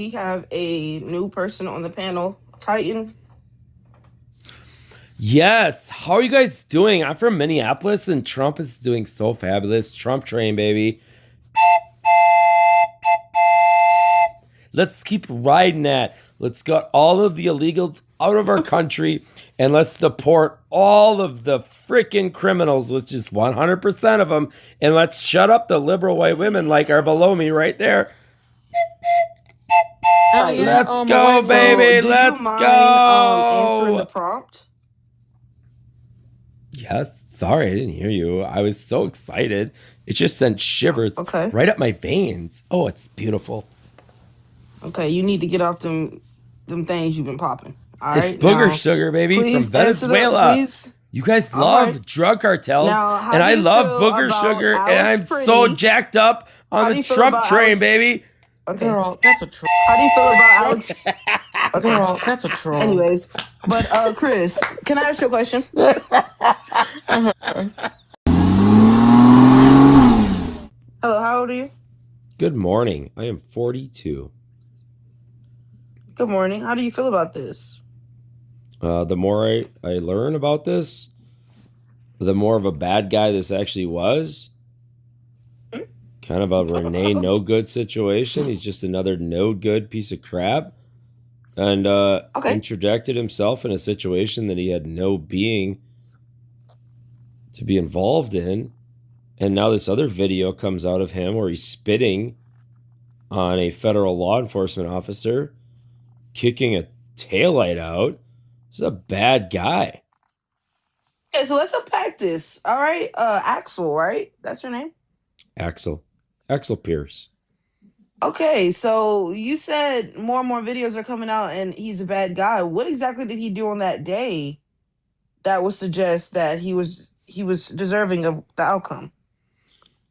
we have a new person on the panel, Titan. Yes. How are you guys doing? I'm from Minneapolis, and Trump is doing so fabulous. Trump train, baby. Let's keep riding that. Let's get all of the illegals out of our country, and let's deport all of the freaking criminals, with just 100% of them, and let's shut up the liberal white women like are below me right there. Let's go, baby. Do Let's you mind, answering the go. prompt? Yes. Sorry, I didn't hear you. I was so excited. It just sent shivers Okay. right up my veins. Oh, it's beautiful. Okay, you need to get off them things you've been popping. All It's right, booger now, sugar, baby, from please answer Venezuela. please. You guys All love right. drug cartels, Now, how and do I you love feel booger about sugar, and Alex I'm so Pretti? jacked up How on do the you feel Trump about train, Alex? baby. Okay. Girl, that's a troll. How do you feel about Alex? Okay. Girl, that's a troll. Anyways, but Chris, can I ask you a question? Hello, how old are you? Good morning. I am 42. Good morning. How do you feel about this? The more I learn about this, the more of a bad guy this actually was. Kind of a Renee no good situation. He's just another no good piece of crap. And Okay. interjected himself in a situation that he had no being to be involved in. And now this other video comes out of him where he's spitting on a federal law enforcement officer, kicking a taillight out. He's a bad guy. Okay, so let's unpack this. All right. Axel, right? That's your name? Axel Pierce. Okay, so you said more and more videos are coming out and he's a bad guy. What exactly did he do on that day that would suggest that he was deserving of the outcome?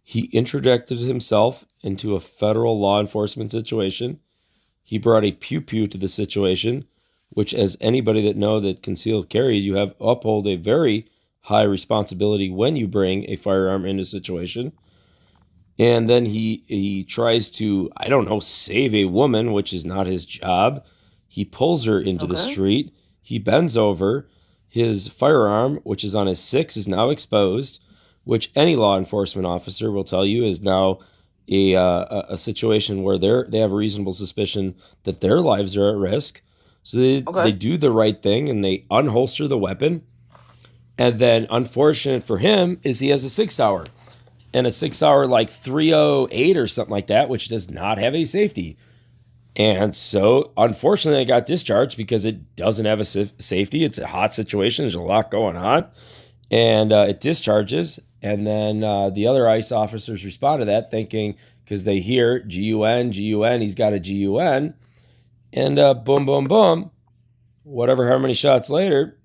He interjected himself into a federal law enforcement situation. He brought a pew-pew to the situation, which, as anybody that know that concealed carry, you have uphold a very high responsibility when you bring a firearm into a situation. And then he tries to, I don't know, save a woman, which is not his job. He pulls her into the Okay. street. He bends over. His firearm, which is on his 6, is now exposed, which any law enforcement officer will tell you is now a situation where they have a reasonable suspicion that their lives are at risk. So they do the right thing and they unholster the weapon. And then, unfortunate for him, is he has a 6-hour. And a 6-hour like 308 or something like that, which does not have a safety. And so, unfortunately, I got discharged because it doesn't have a safety. It's a hot situation. There's a lot going on. And it discharges. And then the other ICE officers respond to that thinking, because they hear GUN, he's got a GUN. And boom, boom, boom. Whatever, how many shots later,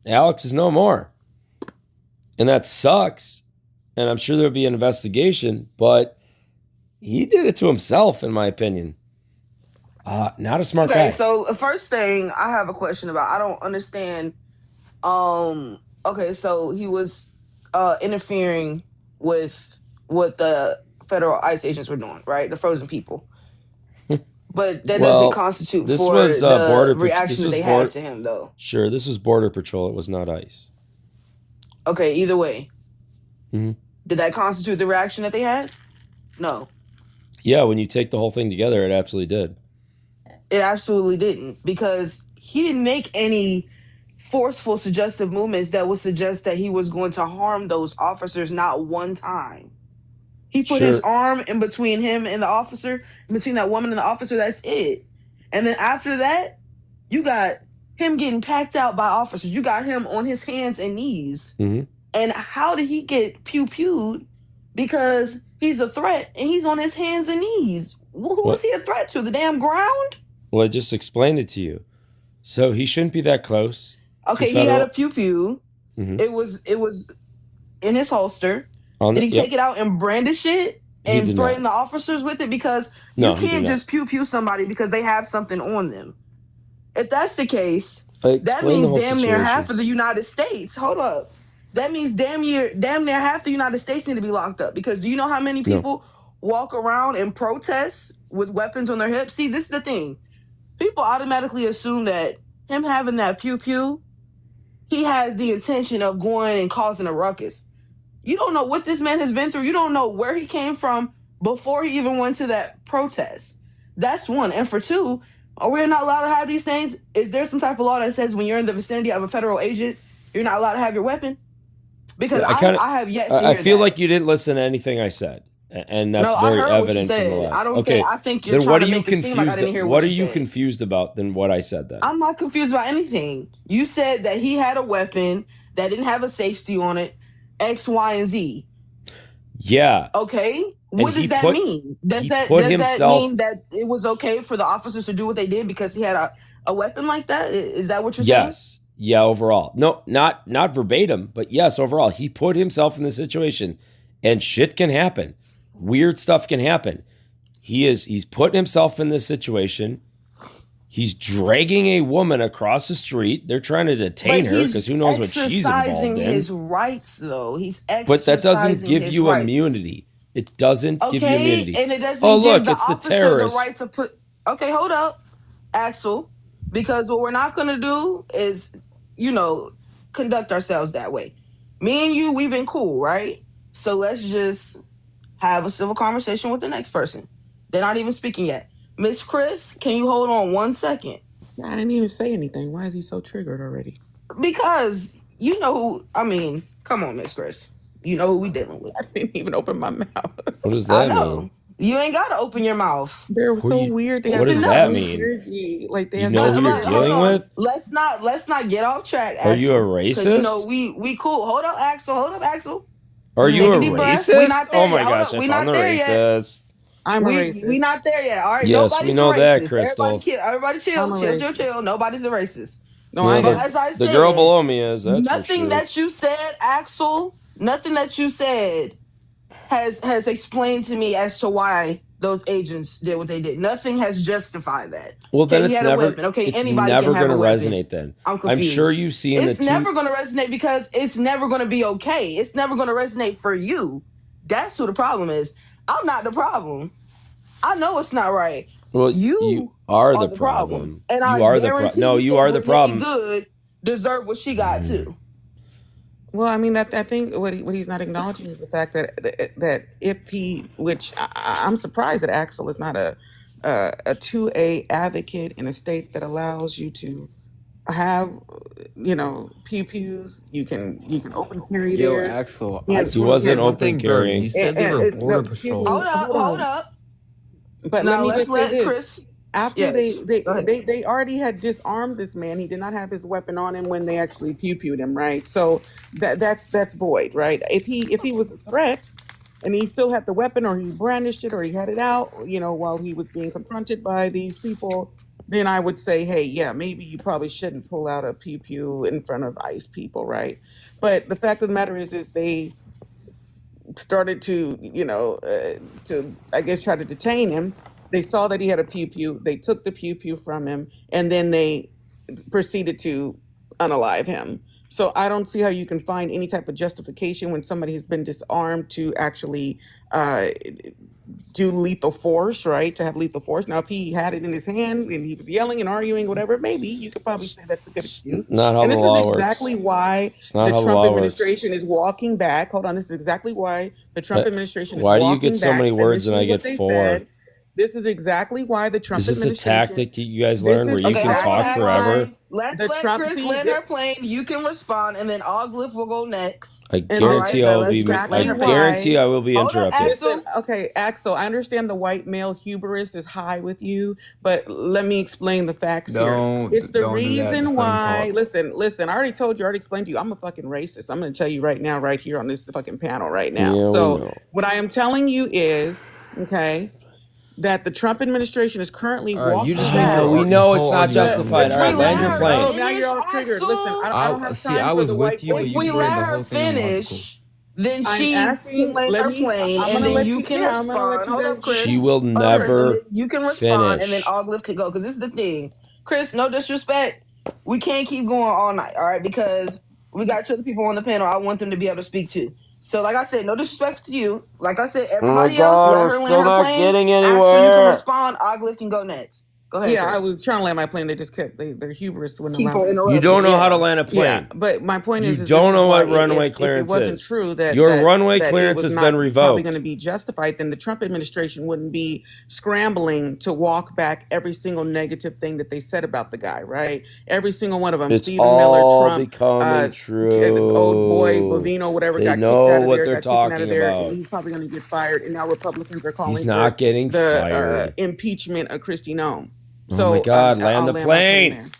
Alex is no more. And that sucks. And I'm sure there'll be an investigation, but he did it to himself, in my opinion. Not a smart guy. Okay, so the first thing I have a question about, I don't understand. Okay, so he was interfering with what the federal ICE agents were doing, right? The frozen people. But that Well, doesn't constitute this for was the border reaction this that was they had to him, though. Sure, this was Border Patrol. It was not ICE. Okay, either way. Mhm. Did that constitute the reaction that they had? No. Yeah, when you take the whole thing together, it absolutely did. It absolutely didn't, because he didn't make any forceful, suggestive movements that would suggest that he was going to harm those officers, not one time. He put his arm in between him and the officer, between that woman and the officer, that's it. And then after that, you got him getting packed out by officers. You got him on his hands and knees. Mm-hmm. And how did he get pew-pewed? Because he's a threat and he's on his hands and knees. Who was he a threat to? The damn ground? Well, I just explained it to you. So he shouldn't be that close. Okay, he had a pew-pew. Mm-hmm. It was in his holster. Did he take it out and brandish it and threaten the officers with it? Because you can't just pew-pew somebody because they have something on them. If that's the case, that means damn near half of the United States. Hold up. That means damn near half the United States need to be locked up. Because do you know how many people walk around and protest with weapons on their hips. See, this is the thing. People automatically assume that him having that pew pew, he has the intention of going and causing a ruckus. You don't know what this man has been through. You don't know where he came from before he even went to that protest. That's one. And for two, are we not allowed to have these things? Is there some type of law that says when you're in the vicinity of a federal agent, you're not allowed to have your weapon? Because I have yet to hear I feel that. like you didn't listen to anything I said, and that's No, very I heard what you evident from the said. left. I don't Okay, think. I think you're then trying what to are you make it seem like I confused? didn't hear What what are you you said. confused about than what I said then? I'm not confused about anything. You said that he had a weapon that didn't have a safety on it, X, Y, and Z. Yeah. Okay. And What he does that put- mean? he Does put that himself- mean that it was okay for the officers to do what they did because he had a weapon like that? Is that what you're saying? Yes. Yeah, overall. No, not verbatim, but yes, overall. He put himself in the situation, and shit can happen. Weird stuff can happen. He's putting himself in this situation. He's dragging a woman across the street. They're trying to detain her because who knows what she's involved exercising in. his rights, though. He's exercising But that doesn't give his you rights. immunity. It doesn't give you immunity. And it doesn't Oh, give look, the it's the officer terrorist. the right to put. Okay, hold up, Axel. Because what we're not going to do is, conduct ourselves that way. Me and you, we've been cool, right? So let's just have a civil conversation with the next person. They're not even speaking yet. Miss Chris, can you hold on 1 second? I didn't even say anything. Why is he so triggered already? Because you know who. I mean, come on, Miss Chris. You know who we dealing with. I didn't even open my mouth. What does I that know. mean? You ain't got to open your mouth. They're so weird. They What have does this that weird mean? energy. Like they You have know such who you're weird- dealing Hold on. with? Let's not get off track. Are you a Axel, 'cause, racist? we cool. Hold up, Axel. Are you Take a a deep breath. racist? We not there Oh my yet. Hold gosh, up. I We found not the there yet. racist. I'm a racist. We not there yet. All right. Yes, Nobody's we know a racist. that, Crystal. Everybody chill. I'm a racist. Chill. Nobody's a racist. No, You I know, am. As I the said, girl below me is. That's nothing for sure. that you said, Axel, nothing that you said has explained to me as to why those agents did what they did. Nothing has justified that. Well, then he it's had a never. weapon. Okay, It's anybody never can have going a to weapon. resonate. Then I'm confused. sure you've seen it's never going to resonate because it's never going to be okay. It's never going to resonate for you. That's who the problem is. I'm not the problem. I know it's not right. Well, you are the problem. And you are the problem. No, you are the problem. Good deserve what she got too. Well, I mean, I think what he's not acknowledging is the fact that if he, which I'm surprised that Axel is not a 2A advocate in a state that allows you to have, pew pews. You can open carry there. Axel, Yeah, He wasn't open carrying. You said they were border patrol. Hold up. But now let me just say this. Chris. After Yes, they already had disarmed this man, he did not have his weapon on him when they actually pew-pewed him, right? So that's void, right? If he was a threat and he still had the weapon or he brandished it or he had it out, while he was being confronted by these people, then I would say, hey, yeah, maybe you probably shouldn't pull out a pew-pew in front of ICE people, right? But the fact of the matter is they started to, to, I guess, try to detain him. They saw that he had a pew-pew. They took the pew-pew from him, and then they proceeded to unalive him. So I don't see how you can find any type of justification when somebody has been disarmed to actually do lethal force, right? To have lethal force. Now, if he had it in his hand and he was yelling and arguing, whatever, maybe you could probably say that's a good excuse. Not how And the this law is works. exactly why It's not the how the Trump law works. administration is walking back. Hold on, this is exactly why the Trump administration is Why do walking you get so back. many words and I Initially, what get they 4? said, this is exactly why the Trump Is this a administration. tactic you guys This learned where is you can exactly talk why forever? Let's the let Trump- Chris see, land the- her plane. You can respond, and then Oglyph will go next. I And guarantee this- I will let's be. just I let her guarantee I will be Hold on, interrupted. Axel. Listen, okay, Axel, I understand the white male hubris is high with you, but let me explain the facts here. It's the Don't do that. reason Just let him why. talk. Listen, I already told you, I already explained to you, I'm a fucking racist. I'm going to tell you right now, right here on this fucking panel right now. Yeah, we So know. what I am telling you is, okay, that the Trump administration is currently All right, walking you just back. made your we know this it's whole not argument justified. about All right, the land your white plane. Oh, man. now you're all triggered. Listen, I don't have See, time I for was the with white you, but If you we just made let the her whole thing illogical. finish, then I'm she asking, can land let her me- plane, I'm and gonna then let you you- can yeah, I'm gonna let respond. you Hold up, guys- Chris. She will Hold up, Chris, and never then you can respond, and then finish. Oglyph can go. Because this is the thing, Chris. No disrespect, we can't keep going all night, all right? Because we got 2 other people on the panel. I want them to be able to speak too. So, like I said, no disrespect to you. Like I said, Oh my everybody else, let God, we're her land still her not plane. getting Axel, you can anywhere. respond. Ogliff can go next. Go ahead, Yeah, I Chris. was trying to land my plane. They just kept their hubris wouldn't Keep allow on me. You interrupting. don't know how to Yeah. land a Yeah, plane. but my point You is don't this is know why what runway if it clearance wasn't is. true that Your runway that it clearance was has not been probably going revoked. to be justified, then the Trump administration wouldn't be scrambling to walk back every single negative thing that they said about the guy, right? Every single one of them. It's Stephen Miller, all Trump, becoming old boy, true. Bovino, whatever, They got kicked know out of what there, they're got taken out of talking there, and about. he's probably going to get fired. And now Republicans are He's calling for not getting the fired. impeachment of Kristi Noem. Oh my So God, land I'll the land my plane plane.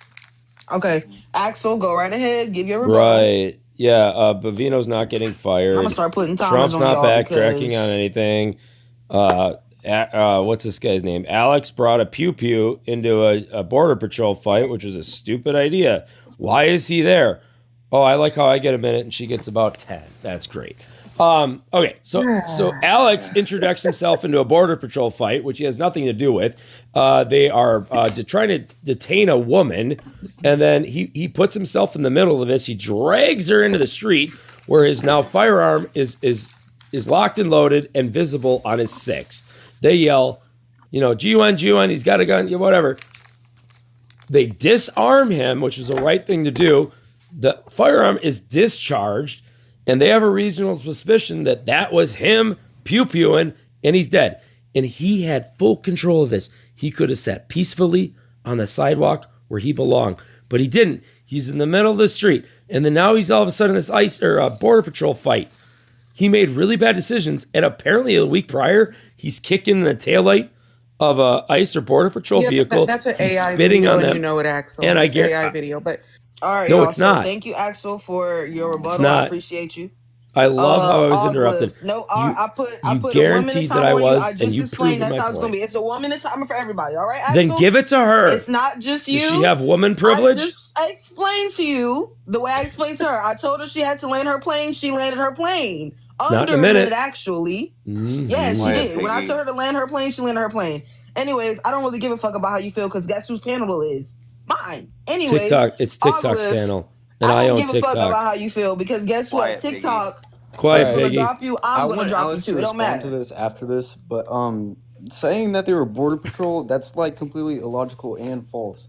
there. Okay. Axel, go right ahead. Give your rebuttal. Right. Yeah, Bovino's not getting I'm fired. gonna start putting timers Trump's on not y'all backtracking on because anything. What's this guy's name? Alex brought a pew pew into a border patrol fight, which was a stupid idea. Why is he there? Oh, I like how I get a minute and she gets about 10. That's great. Okay, so Alex introduced himself into a border patrol fight, which he has nothing to do with. They are trying to detain a woman, and then he puts himself in the middle of this. He drags her into the street, where his now firearm is locked and loaded and visible on his 6. They yell, G1, he's got a gun, whatever. They disarm him, which is the right thing to do. The firearm is discharged, and they have a reasonable suspicion that that was him pew-pewing, and he's dead. And he had full control of this. He could have sat peacefully on the sidewalk where he belonged, but he didn't. He's in the middle of the street, and then now he's all of a sudden in this ICE or border patrol fight. He made really bad decisions, and apparently a week prior, he's kicking the taillight of a ICE or border patrol vehicle. That's an He's AI spitting video, on and them. you know it, Axel. And I It's get AI video, but all right, no, y'all. it's So not. thank you, Axel, for your rebuttal. It's I not. appreciate you. I love how I was interrupted. No, You, I put you a 1 minute guaranteed time that I on you. was, I and just you explained proven that's my how it's gonna point. be. It's a 1 minute timer for everybody. All right, Axel. Then give it to her. It's not just you. Does she have woman I privilege? just explained to you the way I explained to her. I told her she had to land her plane. She landed her plane. Not in Under a a minute. minute, actually. Mm-hmm. Yeah, she Quiet, did. When I Piggy. told her to land her plane, she landed her plane. Anyways, I don't really give a fuck about how you feel because guess whose panel it is? Mine. Anyways, It's TikTok's Ogliff, panel, and I I don't own give a fuck about TikTok. how you feel because guess what? Quiet, Piggy. TikTok Quiet, is gonna Piggy. drop you. I'm gonna drop you too. It don't respond to matter. this after this, but saying that they were border patrol, that's like completely illogical and false.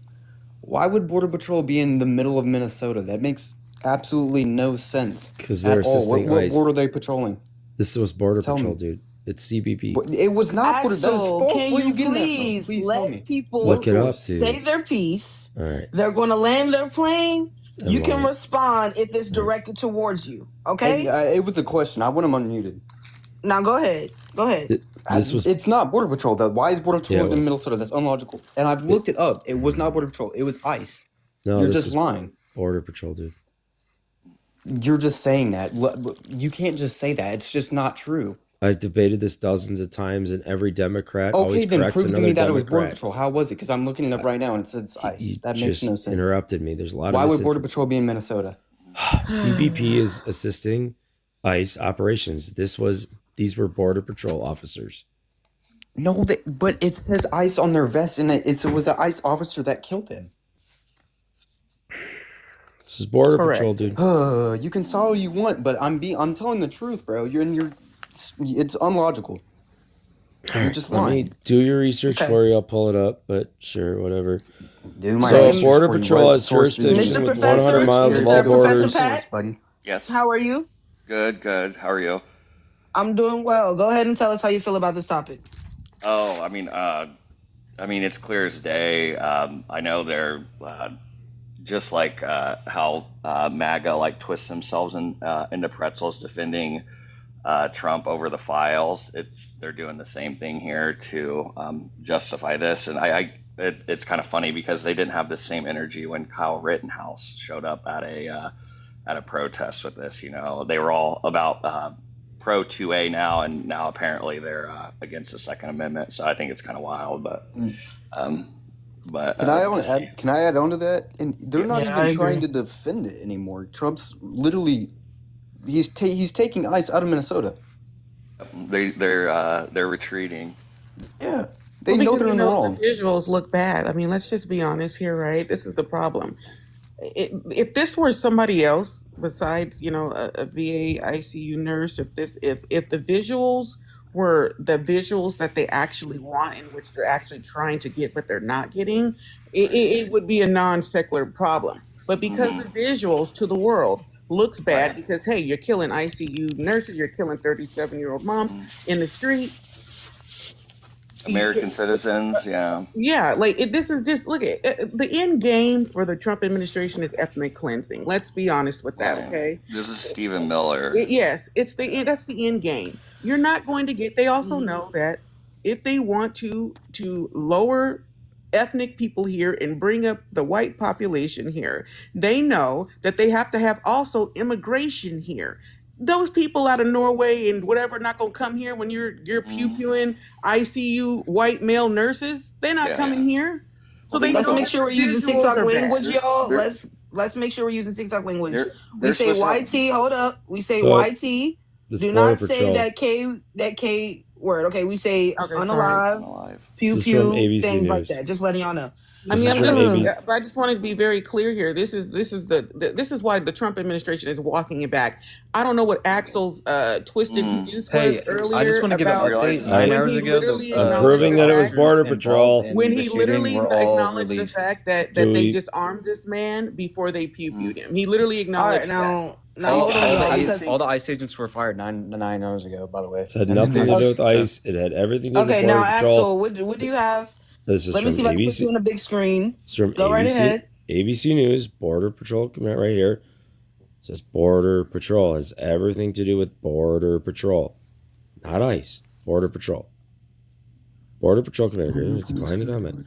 Why would border patrol be in the middle of Minnesota? That makes absolutely no sense. Because they're at all. assisting What ICE. border are they patrolling? This was border Tell patrol, me. dude. It's CBP. But it was not border. That is Axel, false. can Where are you you getting that from? please Please tell let me. people Look it up, say dude. their piece? All right. They're gonna land their plane. I You love can it. respond if it's directed towards you. Okay? And, it was a question. I want him unmuted. Now go ahead. Go ahead. This was It's not border patrol though. Why is border patrol Yeah, it in was. Minnesota? That's unlogical. And I've looked it up. It was not border patrol. It was ICE. no. You're This just was lying. border patrol, dude. You're just saying that. You can't just say that. It's just not true. I've debated this dozens of times, and every Democrat Okay, always then corrects prove to another me that it was border Democrat. patrol. How was it? Because I'm looking it up right now and it says ICE. You That makes just no sense. interrupted me. There's a lot Why of would border patrol be in Minnesota? CBP is assisting ICE operations. These were border patrol officers. No, but it says ICE on their vest, and it was an ICE officer that killed him. This is border Correct. patrol, dude. You can say all you want, but I'm telling the truth, bro. It's unlogical. You're just Let lying. me do your research Okay. for you. I'll pull it up, but sure, whatever. Do my So research border for you. patrol What has source do you jurisdiction Mr. use? with 100 Professor, miles of Mr. all Professor borders. Pat, buddy. Yes. how are you? Good, good. How are you? I'm doing well. Go ahead and tell us how you feel about this topic. Oh, I mean, it's clear as day. I know they're just like how MAGA like twists themselves into pretzels defending Trump over the files. They're doing the same thing here to justify this, and it's kind of funny because they didn't have the same energy when Kyle Rittenhouse showed up at a protest with this. You know, they were all about pro 2A now, and now apparently they're against the Second Amendment. So I think it's kind of wild, but. Can I add on to that? And they're not Yeah, I even trying agree. to defend it anymore. Trump's literally he's taking ICE out of Minnesota. They're retreating. Yeah, they Well, know because they're he in the knows wrong. the visuals look bad. I mean, let's just be honest here, right? This is the problem. if this were somebody else besides, a VA ICU nurse, if the visuals were the visuals that they actually want, in which they're actually trying to get but they're not getting, it would be a non secular problem. But because the visuals to the world looks bad, Right. because hey, you're killing ICU nurses, you're killing 37-year-old moms in the street. American citizens, yeah. Yeah, like this is just look at the end game for the Trump administration is ethnic cleansing. Let's be honest with that, Right. okay? This is Stephen Miller. Yes, that's the end game. You're not going to get. They also know that if they want to lower ethnic people here and bring up the white population here, they know that they have to have also immigration here. Those people out of Norway and whatever not gonna come here when you're pew-pewing ICU white male nurses. They're not Yeah. coming here. So Well, they Let's know make that sure we're the using visuals TikTok are bad. language, y'all. They're- Let's make sure we're using TikTok language. They're We say supposed to have- YT. Hold up. We say So, YT. This Do Border not say Patrol. that K word. Okay, we say Okay, unalive, Unalive. pew This is from pew, ABC things like News. that. Just letting y'all know. I This mean, is from AB. but I just wanted to be very clear here. This is why the Trump administration is walking it back. I don't know what Axel's twisted excuse was Hey, earlier. I just want to give an about update. When 9 hours he ago, literally the acknowledged proving the that it was fact- Border officers Patrol. involved in when the he shooting literally were all acknowledged the released. fact that Do they we- disarmed this man before they pew-pewed him. He literally All acknowledged right, now All, hold on, all, y'all. the Because ICE, all the ICE agents were fired 9 hours ago, by the way. It had And nothing to that's- do with so- ICE. It had everything to do with okay, Border now Patrol. Axel, what do you have? This is Let me from see if I can put ABC. you on a big screen. It's from Go right ahead. ABC News. Border Patrol comment right here. It says Border Patrol has everything to do with Border Patrol, not ICE. Border Patrol. Border Patrol commander declined to comment.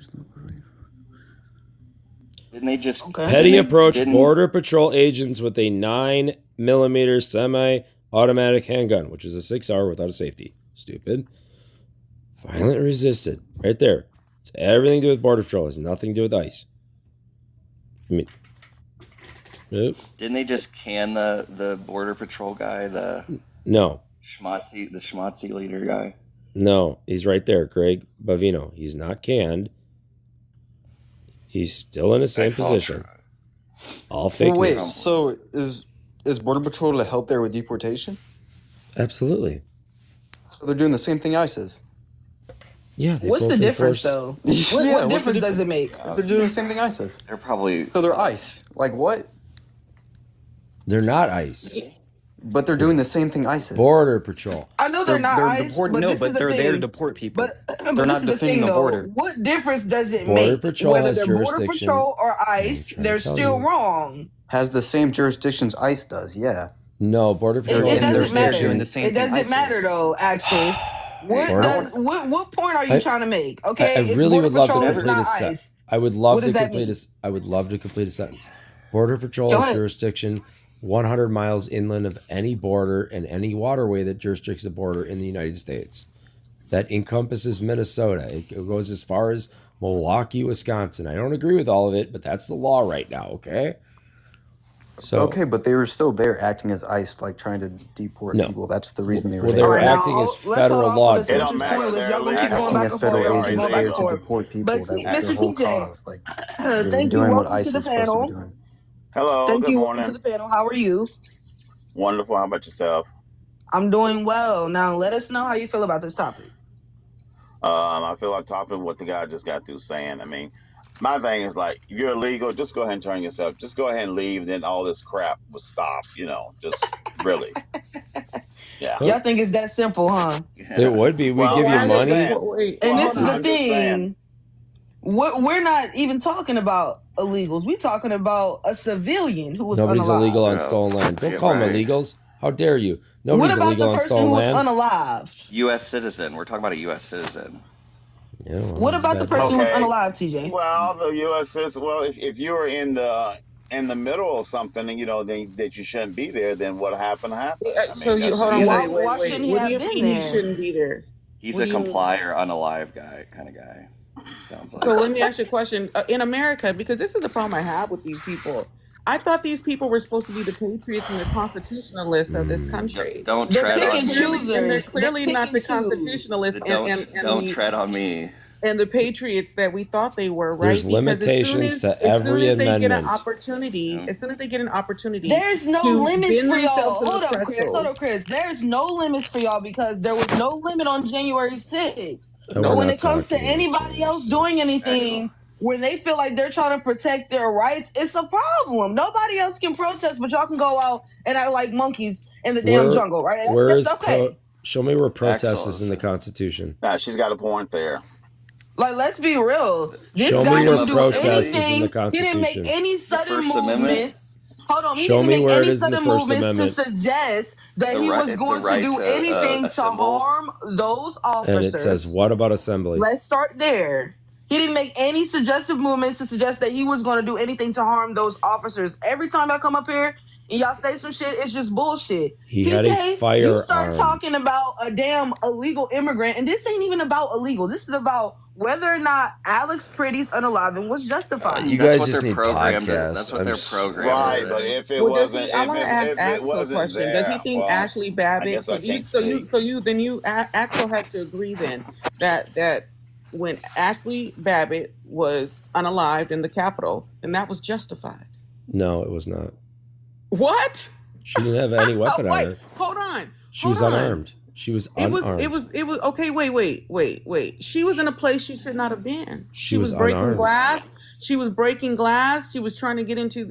Didn't they just Okay. Petty approached didn't- Border Patrol agents with a 9mm semi-automatic handgun, which is a 6R without a safety. Stupid. Violent resisted. Right there. It's everything to do with Border Patrol. It has nothing to do with ICE. I mean, nope. Didn't they just can the Border Patrol guy, the No. schmatzy leader guy? No, he's right there, Greg Bavino. He's not canned. He's still in the same That's all position. true. All fake Well, wait, news. so is Border Patrol to help there with deportation? Absolutely. So they're doing the same thing ICE is. Yeah. they What's both the difference, enforce- though? Yeah, What what's the difference does it make? They're doing the same thing ICE is. They're probably So they're ICE. Like what? They're not ICE. But they're doing the same thing ICE is. Border Patrol. I know they're not ICE, deporting. but No, this but is the they're thing. there to deport people. But They're this not is the defending thing, the though. border. What difference does it Border make Patrol whether has they're Border jurisdiction. Patrol or I'm ICE? trying to They're tell still you. wrong. Has the same jurisdictions ICE does, yeah. No, Border It, Patrol it has and they're doesn't matter. doing the same It thing doesn't ICE matter is. though, Axel. What point are you I- trying to make? Okay, I it's really Border would love to Patrol, it's complete a not set. ICE. I would love What to does that complete mean? I would love to complete a sentence. Border Patrol Go has ahead. jurisdiction 100 miles inland of any border and any waterway that jurisdicts the border in the United States. That encompasses Minnesota. It goes as far as Milwaukee, Wisconsin. I don't agree with all of it, but that's the law right now, okay? So Okay, but they were still there acting as ICE, like trying to deport No. people. That's the reason they were Well, there. they were Alright, now, acting as let's hold federal off law on this, It which don't is matter. pointless. They're Y'all gonna keep illegal. going Acting back as and forth. federal Y'all keep agents going back there and to forth. deport people. But That was their Mr. whole TJ, cause. Like they're thank you. doing what Welcome ICE to the is supposed to be panel. doing. Hello, Thank good you. Welcome to morning. the panel. How are you? Wonderful. How about yourself? I'm doing well. Now, let us know how you feel about this topic. I feel like talking what the guy just got through saying. I mean, my thing is like, if you're illegal, just go ahead and turn yourself. Just go ahead and leave. Then all this crap will stop. Just really. Yeah. Huh? Y'all think it's that simple, huh? it would be. We Well, give you I'm just money. saying. Wait, And Well, this is hold the on, I'm just saying. thing. We're not even talking about illegals. We're talking about a civilian who was Nobody's unalive. illegal on No. stolen land. Don't Yeah, call them right. illegals. How dare you? What Nobody's about illegal the on person who stolen was land. unalived? U.S. citizen. We're talking about a U.S. citizen. Yeah, well, What that's about the bad. person who was Okay. unalive, TJ? Well, the U.S. says, well, if you were in the middle of something, then that you shouldn't be there, then what happened happened. I mean, So you that's hold on, just- Why shouldn't he What do have you been mean he there? shouldn't be there? He's What a do you mean? comply or unalive guy kind of guy. Sounds like. So let me ask you a question. In America, because this is the problem I have with these people. I thought these people were supposed to be the patriots and the constitutionalists of this country. Don't They're tread pick on and me. choosers. And they're They're clearly pick not and the choose. constitutionalists Don't and don't the, tread on me. and the patriots that we thought they were, right? There's limitations to every as they get an amendment. opportunity, Yeah. as soon as they get an opportunity, There's no to limits bend for y'all. themselves in the Hold up, pretzel. Chris. There's no limits for y'all because there was no limit on January 6th. We're But when not it comes to talking about anybody January else doing 6th. anything when they feel like they're trying to protect their rights, it's a problem. Nobody else can protest, but y'all can go out and act like monkeys in the damn jungle, right? That's okay. Show me where protest Axel is in the Constitution. Nah, she's got a point there. Like, let's be real. This Show guy me where didn't do protest is in anything. the He Constitution. didn't make any sudden First Amendment? movements. Hold on. He Show didn't me make where it any is in the sudden First movements to Amendment. suggest that he was going to do anything to assemble. harm those And officers. it says, what about assembly? Let's start there. He didn't make any suggestive movements to suggest that he was going to do anything to harm those officers. Every time I come up here and y'all say some shit, it's just bullshit. He TK, had a firearm. you start talking about a damn illegal immigrant, and this ain't even about illegal. This is about whether or not Alex Pretty's unaliving was justified. You That's guys what just they're need programmed. podcasts. That's what they're programmed. Right, but if it wasn't, I want to ask if it Axel a wasn't question. there, Does he think well, Ashley Babbitt? I guess I can't speak. Axel has to agree then that when Ashley Babbitt was unalived in the Capitol, then that was justified. No, it was not. What? She didn't have any weapon on her. Hold on. She was unarmed. She was unarmed. It was okay. Wait. She was in a place she should not have been. She was breaking unarmed. glass. She was breaking glass. She was trying to get inside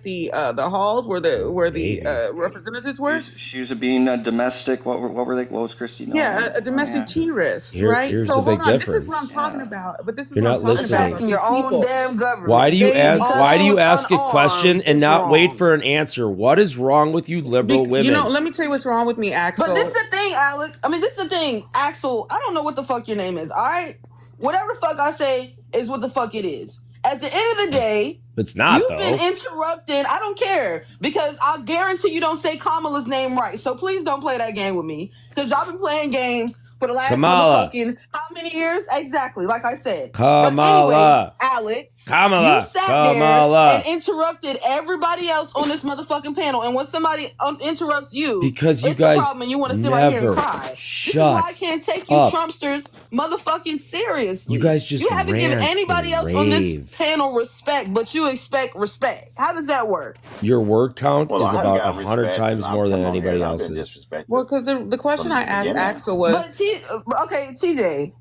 the halls where the representatives were. She was being a domestic. What were they? What was Christy? Yeah, a domestic terrorist, Here- right? here's So the big hold on. difference. This is what I'm talking about. But this is You're what not I'm talking listening. about. Attacking your own People. damn government. Why do you They ask a unarmed question and is not wait wrong. for an answer? What is wrong with you liberal women? You know, let me tell you what's wrong with me, Axel. But this is the thing, Alex. I mean, this is the thing, Axel. I don't know what the fuck your name is. All right, whatever the fuck I say is what the fuck it is. At the end of the day, It's not, you've though. been interrupting. I don't care because I guarantee you don't say Kamala's name right. So please don't play that game with me because y'all been playing games for the last Kamala. motherfucking how many years? Exactly, like I said. Kamala. But anyways, Alex, Kamala. you sat Kamala. there and interrupted everybody else on this motherfucking panel. And when somebody interrupts you, Because you it's guys a problem and you want to sit right here never and cry. This is shut why I can't take you up. Trumpsters motherfucking seriously. You guys just You haven't given rant anybody and else on rave. this panel respect, but you expect respect. How does that work? Your word count Well, is I haven't about got 100 respect, times and more I've than come on here anybody and I've been else's. disrespected. Well, because the question From I the asked beginning. Axel was, But okay, TJ.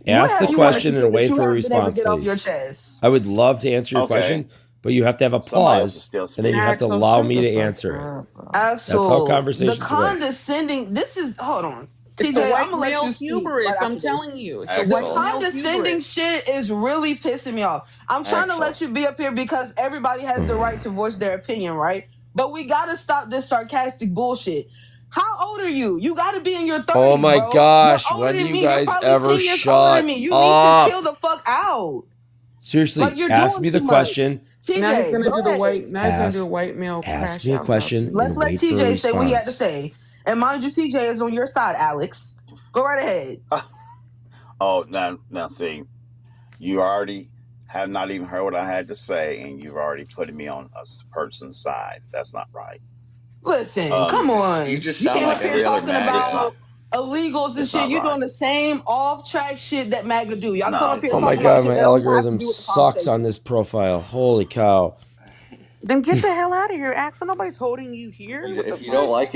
Ask the you wanted question to say and that wait you for a haven't been able to response, get off your please. chest. I would love to answer your Okay. question, but you have to have a Somebody else pause, is still and then you have to Axel, allow shut me the to fuck answer it. up, bro. Axel, That's how conversations the work. condescending. This is hold on, It's the TJ. white I'm gonna let male you speak hubris. right I'm after this. telling you, it's the Axel. white The male condescending hubris. shit is really pissing me off. I'm trying to Axel. let you be up here because everybody has the right to voice their opinion, right? But we gotta stop this sarcastic bullshit. How old are you? You gotta be in your 30s, Oh my bro. gosh, You're older when than do you me. You're guys probably ever 10 years older shut than me. You need up? to chill the fuck out. Seriously, Like you're ask doing me the too much. question. Now he's TJ, gonna go do the ahead. white. Now he's gonna do a Ask- white male ask crash me a out question. about Let's you. let wait for a TJ say what he had to response. say. And mind you, TJ is on your side, Alex. Go right ahead. Oh, now, see, you already have not even heard what I had to say, and you've already put me on a person's side. That's not right. Listen, come on. You just sound came like up here every other talking MAGA. about illegals and It's shit. not You're right. doing the same off-track shit that MAGA do. Y'all No, come up here it's Oh talking my not. about god, shit my that don't have to algorithm do with the sucks conversation. on this profile. Holy cow. Then get the hell out of here, Axel. Nobody's holding you here. What the If you fuck? don't like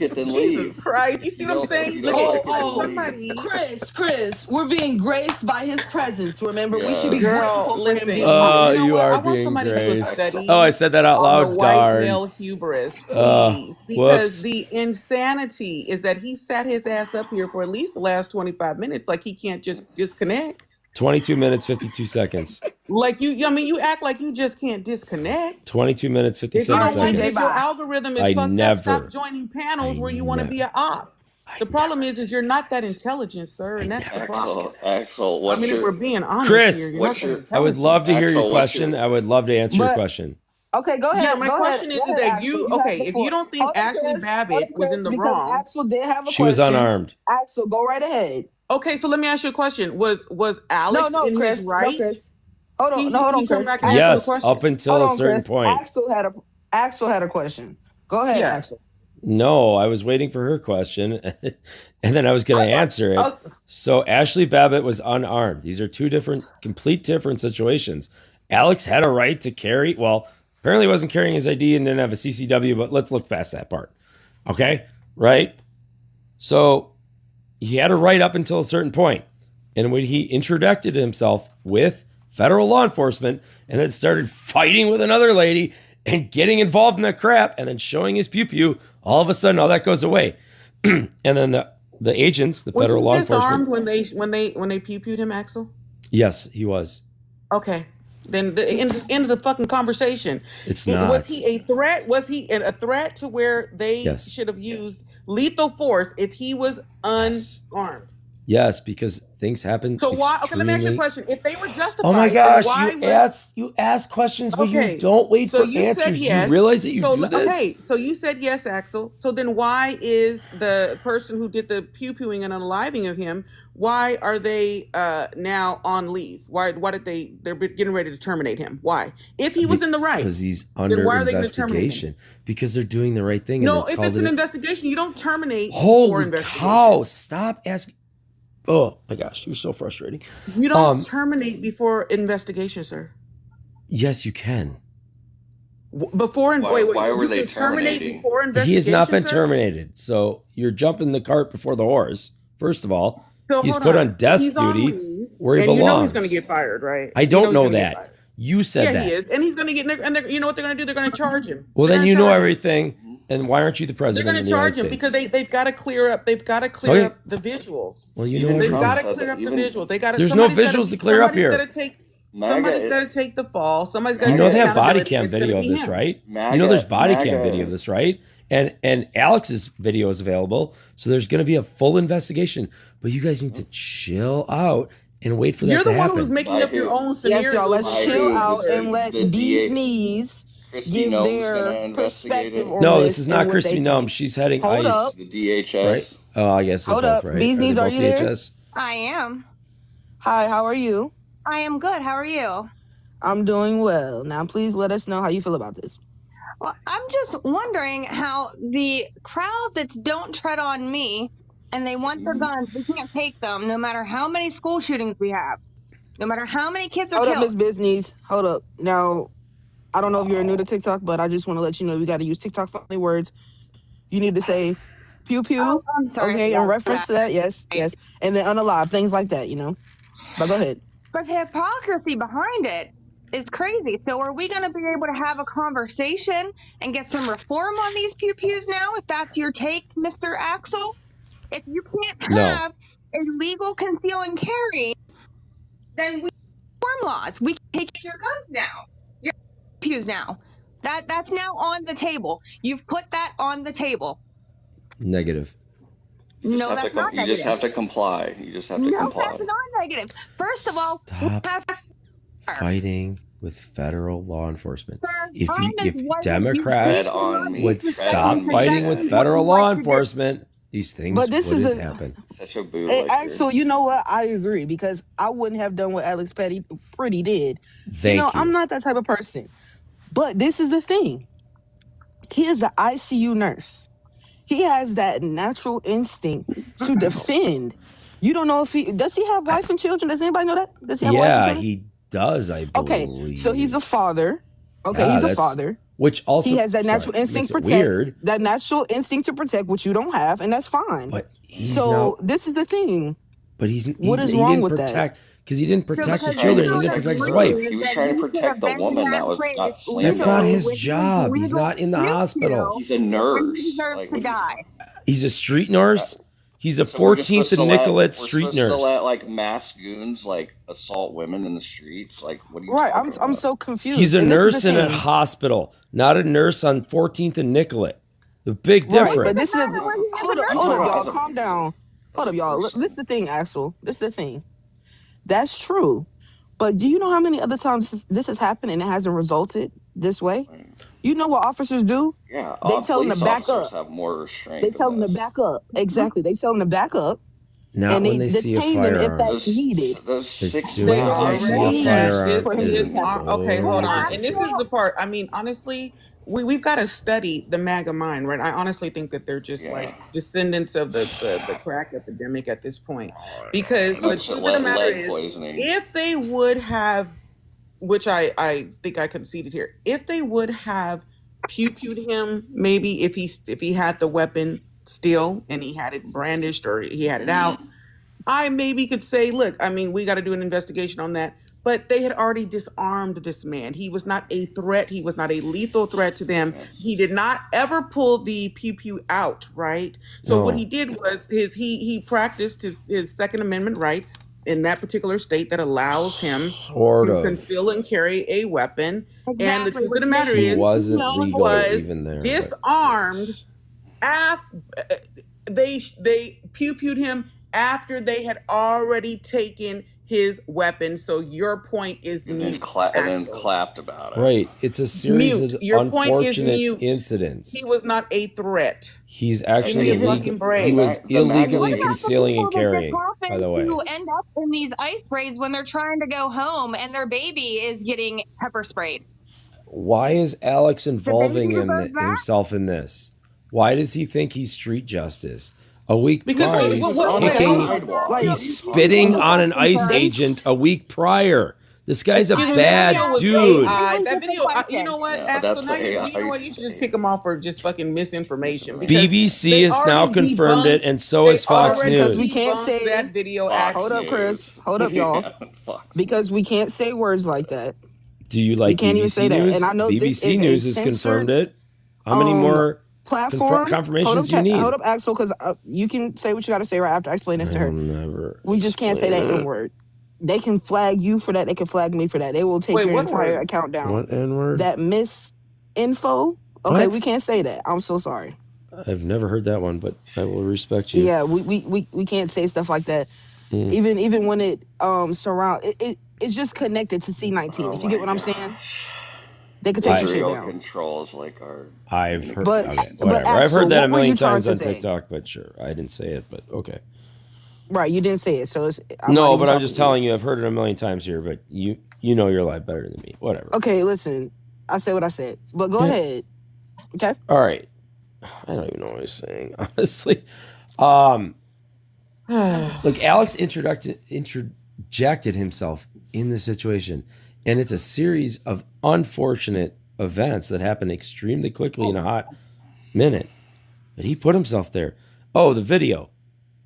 it, then Jesus leave. Christ! You see what I'm saying? you Look don't at like it, then somebody. Chris, we're being graced by his presence. Remember, we should be Girl, grateful for him listen. being You know You what? are I want being somebody to do a graced. study. Oh, I said that out on the loud. white Darn. male hubris, please, because whoops. the insanity is that he sat his ass up here for at least the last 25 minutes, like he can't just disconnect. 22 minutes, 52 seconds. Like you act like you just can't disconnect. 22 minutes, If you 57 don't like seconds. if your algorithm is I fucked never- up, stop joining panels I where you want to never- be an op. The problem is you're not that intelligent, sir, and I that's the never problem. Axel, I what's mean, if we're your being honest Chris, here, you're what's not that your- I would intelligent. love to hear Axel, your what's question. your- I would love to answer your But- question. Okay, go ahead. Yeah, my go question ahead. is Go that ahead, you Axel. have okay? the If floor. you don't think Hold on, Ashley Chris. Babbitt Hold on, was in Chris, the because wrong, Axel did have a She was question. unarmed. Axel, go right ahead. okay. So let me ask you a question: Was Alex No, in Chris. his right? No, Chris. Hold on. He hold on, told Chris. me I can answer the Yes, question. up until Hold a on, certain Chris. point. Axel had a question. Go ahead, Yeah. Axel. No, I was waiting for her question, and then I was going to answer it. So Ashley Babbitt was unarmed. These are two complete different situations. Alex had a right to carry. Well, apparently he wasn't carrying his ID and didn't have a CCW, but let's look past that part. Okay, right? So he had a right up until a certain point. And when he introduced himself with federal law enforcement and then started fighting with another lady and getting involved in that crap and then showing his pew-pew, all of a sudden all that goes away. And then the agents, the federal law enforcement. Was he disarmed when they pew-pewed him, Axel? Yes, he was. Okay. Then the end of the fucking conversation. It's not. Was he a threat? Was he a threat to where they should have used lethal force if he was unarmed? Yes, because things happen. So why? Okay, let me ask you a question. If they were justified, oh my gosh, you ask questions, but you don't wait for answers. Yes. Do you realize that you do this? Okay, so you said yes, Axel. So then why is the person who did the pew-pewing and unaliving of him? Why are they now on leave? Why did they're getting ready to terminate him? Why? If he was in the right, because he's under investigation. Because they're doing the right thing. No, if it's an investigation, you don't terminate. Holy cow! Stop asking. Oh my gosh, you're so frustrating. You don't terminate before investigation, sir. Yes, you can. Why were they terminating? Before investigation? He has not been terminated. So you're jumping the cart before the horse. First of all, he's put on desk duty where he belongs. You know he's going to get fired, right? I don't know that. You said that. Yeah, he is, and he's going to get. And you know what they're going to do? They're going to charge him. Well, then you know everything. And why aren't you the president? They're going to charge him because they've got to clear up. They've got to clear up the visuals. Well, you know they've got to clear up the visuals. They got. There's no visuals to clear up here. Somebody's got to take the fall. Somebody's got to. You know they have body cam video of this, right? You know there's body cam video of this, right? And Alex's video is available, so there's going to be a full investigation. But you guys need to chill out and wait for that to happen. You're the one who's making up your own scenario. Yes, y'all. Let's chill out and let these knees give their perspective. No, this is not Christy Nome. She's heading ICE. The DHS. Right? Oh, I guess hold both, up. Right? Bees knees, are you there? I am. Hi, how are you? I am good. How are you? I'm doing well. Now, please let us know how you feel about this. Well, I'm just wondering how the crowd that's don't tread on me and they want their guns, we can't take them no matter how many school shootings we have, no matter how many kids are killed. Hold up, Miss Bisnees. Hold up. Now, I don't know if you're new to TikTok, but I just want to let you know we got to use TikTok-friendly words. You need to say pew pew. Oh, I'm sorry. Okay, in reference to that, yes. And then unalive, things like that, But go ahead. But the hypocrisy behind it is crazy. So are we going to be able to have a conversation and get some reform on these pew-pews now, if that's your take, Mr. Axel? If you can't have a legal conceal and carry, then we reform laws. We can take your guns now. Your pews now. That's now on the table. You've put that on the table. Negative. No, that's not negative. You just have to comply. You just have to comply. No, that's not negative. First of all, stop fighting with federal law enforcement. If Democrats would stop fighting with federal law enforcement, these things wouldn't happen. Such a boo. Axel, you know what? I agree, because I wouldn't have done what Alex Pretti did. Thank you. I'm not that type of person. But this is the thing. He is an ICU nurse. He has that natural instinct to defend. You don't know if does he have wife and children? Does anybody know that? Does he have wife and children? He does, I believe. Okay, so he's a father. Okay, he's a father. Which also he has that natural instinct to protect. Weird. That natural instinct to protect, which you don't have, and that's fine. But this is the thing. But what is wrong with that? Because he didn't protect the children. He didn't protect his wife. He was trying to protect the woman that was not sleeping. That's not his job. He's not in the hospital. He's a nurse. He deserves to die. He's a street nurse. He's a 14th and Nicollet street nurse. To let mass goons assault women in the streets. What are you right? I'm so confused. He's a nurse in a hospital, not a nurse on 14th and Nicollet. The big difference. Right, but this is hold up, y'all. Calm down. Hold up, y'all. This is the thing, Axel. This is the thing. That's true. But do you know how many other times this has happened and it hasn't resulted this way? You know what officers do? Yeah, they tell them to back up. Have more restraint. They tell them to back up. Exactly. They tell them to back up. Not and when they see a firearm. Them if that's needed. As soon as you see a firearm. Okay, hold on. And this is the part. I mean, honestly, we've got to study the MAGA mind, right? I honestly think that they're just like descendants of the crack epidemic at this point. Because the That's truth of the matter lead is, poisoning. if they would have, which I think I conceded here, if they would have pew-pewed him, maybe if he had the weapon still and he had it brandished or he had it out, I maybe could say, look, I mean, we got to do an investigation on that. But they had already disarmed this man. He was not a threat. He was not a lethal threat to them. He did not ever pull the pew pew out, right? So what he did was he practiced his Second Amendment rights in that particular state that allows him to conceal and carry a weapon. Exactly. And the truth of the matter He is, wasn't he legal was even there. disarmed after they pew-pewed him after they had already taken his weapon. So your point is mute. And then clapped about it. Right. It's a series of unfortunate incidents. He was not a threat. He's actually illegal. He was illegally concealing and carrying, by the way. Who end up in these ice raids when they're trying to go home and their baby is getting pepper sprayed? Why is Alex involving himself in this? Why does he think he's street justice? A week prior, he's spitting on an ICE agent a week prior. This guy's a bad dude. That video, you know what? You know what? You should just pick him off for just fucking misinformation. BBC has now confirmed it, and so has Fox News. Because we can't say that video. Hold up, Chris. Hold up, y'all. Because we can't say words like that. Do you like can't BBC even say News? That. And I know BBC News has confirmed it. How many more confirmations you need? Hold up, Axel, because you can say what you got to say right after I explain this to her. We just can't say that N-word. They can flag you for that. They can flag me for that. They will take your entire account down. What N-word? That misinfo. Okay, we can't say that. I'm so sorry. I've never heard that one, but I will respect you. Yeah, we can't say stuff like that. Even when it it's just connected to C-19. If you get what I'm saying. They could take your shit down. Controls like our. I've heard. But, whatever. But Axel, I've heard that a million times on say? TikTok, but sure, I didn't say it, but okay. Right, you didn't say it, so no, but I'm just telling you. I've heard it a million times here, but you know your life better than me. Whatever. Okay, listen, I said what I said, but go ahead. Okay. All right. I don't even know what I was saying, honestly. Look, Alex interjected himself in the situation, and it's a series of unfortunate events that happen extremely quickly in a hot minute. But he put himself there. Oh, the video.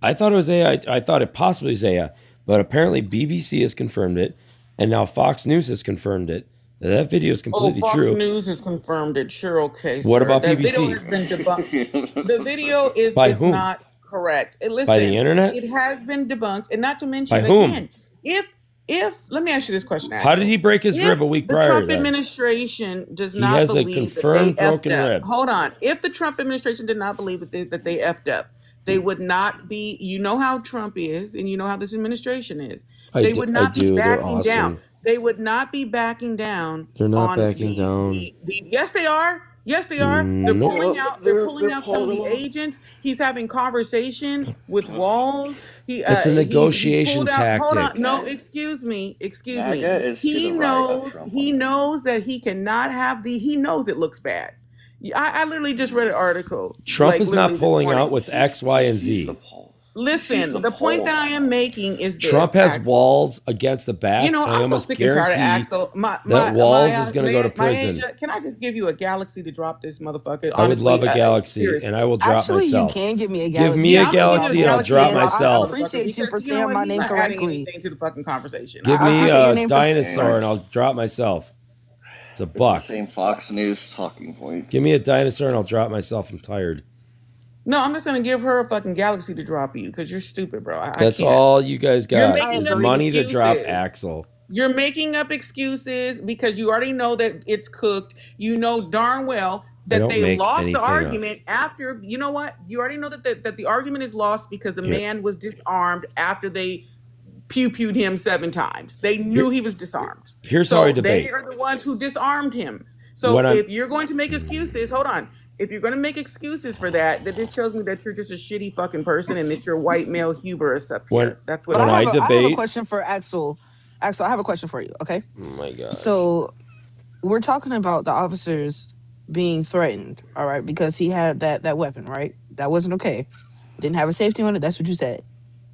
I thought it was AI. I thought it possibly was AI, but apparently BBC has confirmed it, and now Fox News has confirmed it. That video is completely true. Fox News has confirmed it. Sure, okay. What about BBC? Video has been debunked. The video is not correct. Listen, by the internet? It has been debunked, and not to mention by whom? Again, if let me ask you this question. How did he break his rib a week prior? The Trump administration does not has believe a confirmed that they broken effed rib. Up. Hold on. If the Trump administration did not believe that they effed up, they would not be. You know how Trump is, and you know how this administration is. They would not be backing down. They would not be backing down. They're not backing down. Yes, they are. Yes, they are. They're pulling out. They're pulling out some of the agents. He's having conversation with Walls. It's a negotiation tactic. Hold on. No, excuse me. He knows that he cannot have He knows it looks bad. I literally just read an article. Trump is not pulling out with X, Y, and Z. Listen, the point that I am making is this. Trump has Walls against the back. I'm almost so sick and tired of Axel. that Walls is going to go to prison. Can I just give you a galaxy to drop this motherfucker? I would love a galaxy, and I will drop myself. You can give me a galaxy. Give me a galaxy, and I'll drop myself. I appreciate you for saying my name correctly. To the fucking conversation. Give me a dinosaur, and I'll drop myself. It's a buck. It's the same Fox News talking points. Give me a dinosaur, and I'll drop myself. I'm tired. No, I'm just gonna give her a fucking galaxy to drop you because you're stupid, bro. That's all you guys got. Money to drop Axel. You're making up excuses because you already know that it's cooked. You know darn well that they lost the argument after. You know what? You already know that the argument is lost because the man was disarmed after they pew-pewed him 7 times. They knew he was disarmed. Here's how I debate. They are the ones who disarmed him. So if you're going to make excuses, hold on. If you're going to make excuses for that just tells me that you're just a shitty fucking person and it's your white male hubris up here. That's what I have a question for Axel. Axel, I have a question for you, okay? Oh my God. So we're talking about the officers being threatened, all right, because he had that weapon, right? That wasn't okay. Didn't have a safety on it. That's what you said.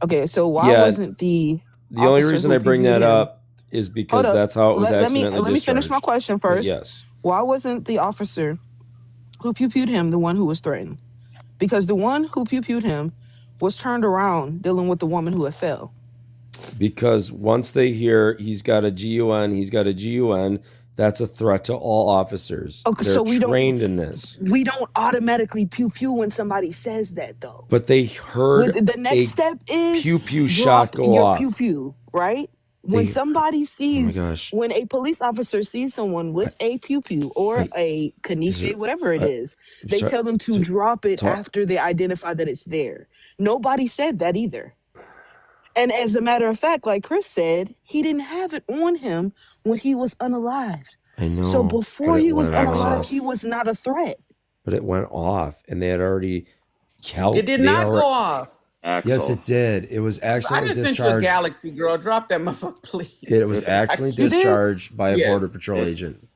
Okay, so why Yeah. wasn't the The only officer reason who I bring pew-pewed that him? up is Hold because up. that's how it was Let me accidentally let me finish my discharged. question But first. yes, Why wasn't the officer who pew-pewed him the one who was threatened? Because the one who pew-pewed him was turned around dealing with the woman who had fell. because once they hear he's got a GUN, that's a threat to all officers. Okay, They're so trained in this. we don't automatically pew-pew when somebody says that though. But they heard With the next a step is pew shot drop go your off. pew-pew, right? When They, somebody oh my sees, gosh. when a police officer sees someone with a pew-pew or I, a is knife, it, whatever it I, is, I'm they sorry tell them to to drop it talk. after they identify that it's there. Nobody said that either. And as a matter of fact, like Chris said, he didn't have it on him when he was unalived. I know, So but before it he was went unalived, off. he was not a threat. But it went off, and they had already It did not go off. Yes, Axel. it did. It was I accidentally just sent you a discharged. galaxy, girl. Drop that motherfucker, please. It was accidentally You did? discharged by a Yes. border patrol agent.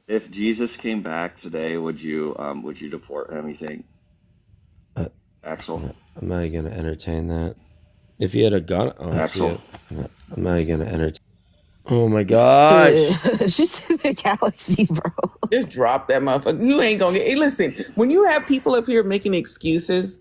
If Jesus came back today, would you deport him? You think, Axel? I'm not going to entertain that. If he had a gun, Axel. I'm not going to entertain. Oh my gosh! She's in the galaxy, bro. Just drop that motherfucker. You ain't gonna get. Hey, listen, when you have people up here making excuses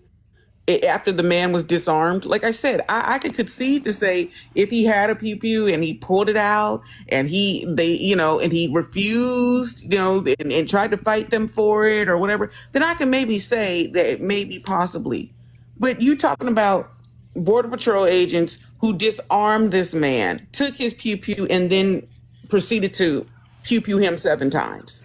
after the man was disarmed, like I said, I could concede to say if he had a pew pew and he pulled it out and and he refused, and tried to fight them for it or whatever, then I can maybe say that maybe possibly. But you talking about border patrol agents who disarmed this man, took his pew pew, and then proceeded to pew pew him 7 times.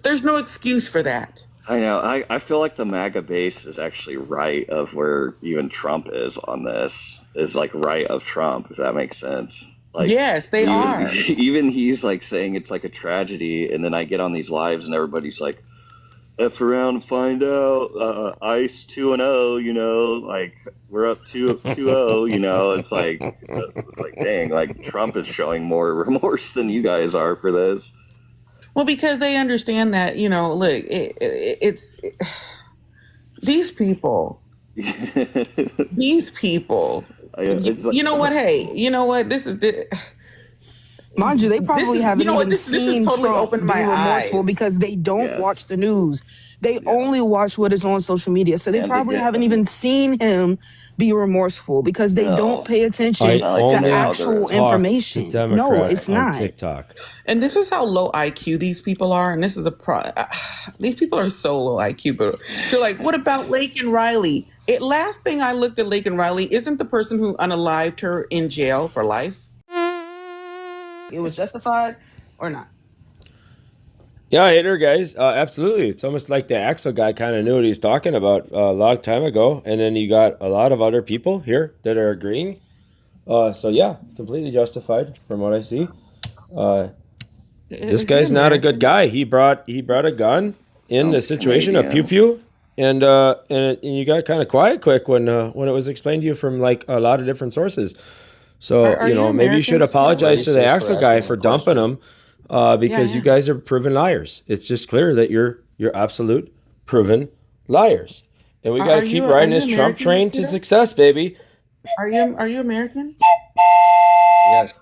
There's no excuse for that. I know. I feel like the MAGA base is actually right of where even Trump is on this. Is like right of Trump, if that makes sense. Like Yes, they are. even he's like saying it's like a tragedy, and then I get on these lives and everybody's like, F around, find out, ICE 2-0, like we're up 2-0, it's like dang, like Trump is showing more remorse than you guys are for this. Well, because they understand that, look, it's these people. These people. You know what? Hey, you know what? This is Mind you, they probably haven't even this seen is totally Trump opened be my remorseful eyes. because they don't Yes. watch the news. They Yeah. only watch what is on social media. So they And probably haven't even seen him be remorseful because they No. don't pay attention I It's not like to the only actual algorithm. talked to information. No, Democrats it's on not. TikTok. And this is how low IQ these people are. And this is these people are so low IQ. But they're like, what about Laken Riley? Last thing I looked at Laken Riley, isn't the person who unalived her in jail for life? It was justified or not. Yeah, I hit her, guys. Absolutely. It's almost like the Axel guy kind of knew what he's talking about a long time ago. And then you got a lot of other people here that are agreeing. So, yeah, completely justified from what I see. This guy's not a good guy. He brought a gun in the Sounds situation, a Canadian. pew-pew. And you got kind of quiet quick when it was explained to you from like a lot of different sources. So, Are you maybe you should American? apologize to the Racist for Axel guy asking for that dumping question. him because Yeah. you guys are proven liars. It's just clear that you're absolute proven liars. And we got to keep riding this Trump American, train to Mosquito? success, baby. Are you American? Yes.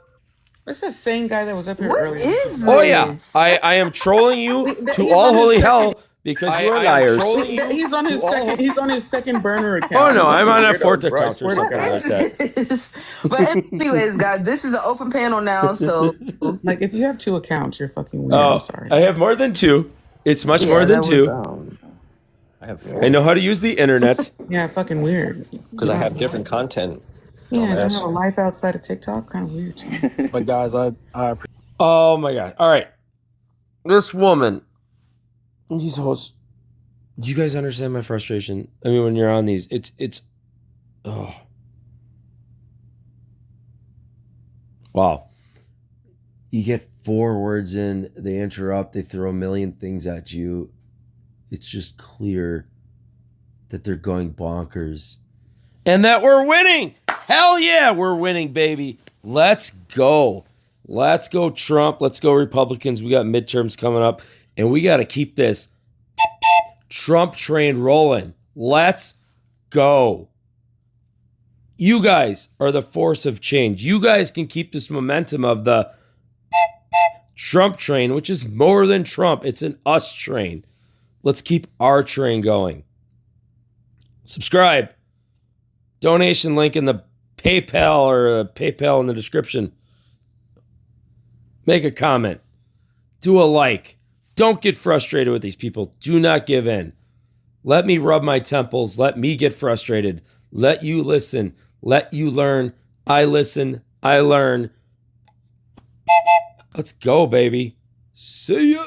That's the same guy that was up here What earlier. is Oh, yeah. this? I am trolling you He's to on all his holy second- hell because you are liars. He's on his second. He's on his second burner account. Oh, no, He's I'm on a weirdo, fourth bro. I account or swear to something God. like that. This? But anyways, guys, this is an open panel now. So Like, if you have 2 accounts, you're fucking weird. Oh, I'm sorry. I have more than 2. It's much yeah, more than that 2. was I have I know how to use the internet. Yeah, fucking weird. because I have different content. Yeah, I don't Dumbass. have a life outside of TikTok. Kind of weird. Too. But guys, I Oh my god. All right. This woman. These hosts. Do you guys understand my frustration? I mean, when you're on these, it's oh. Wow. You get 4 words in, they interrupt, they throw a million things at you. It's just clear that they're going bonkers. And that we're winning. Hell yeah, we're winning, baby. Let's go. Let's go Trump. Let's go Republicans. We got midterms coming up, and we got to keep this Trump train rolling. Let's go. You guys are the force of change. You guys can keep this momentum of the Trump train, which is more than Trump. It's an us train. Let's keep our train going. Subscribe. Donation link in the PayPal or PayPal in the description. Make a comment. Do a like. Don't get frustrated with these people. Do not give in. Let me rub my temples. Let me get frustrated. Let you listen. Let you learn. I listen. I learn. Let's go, baby. See ya.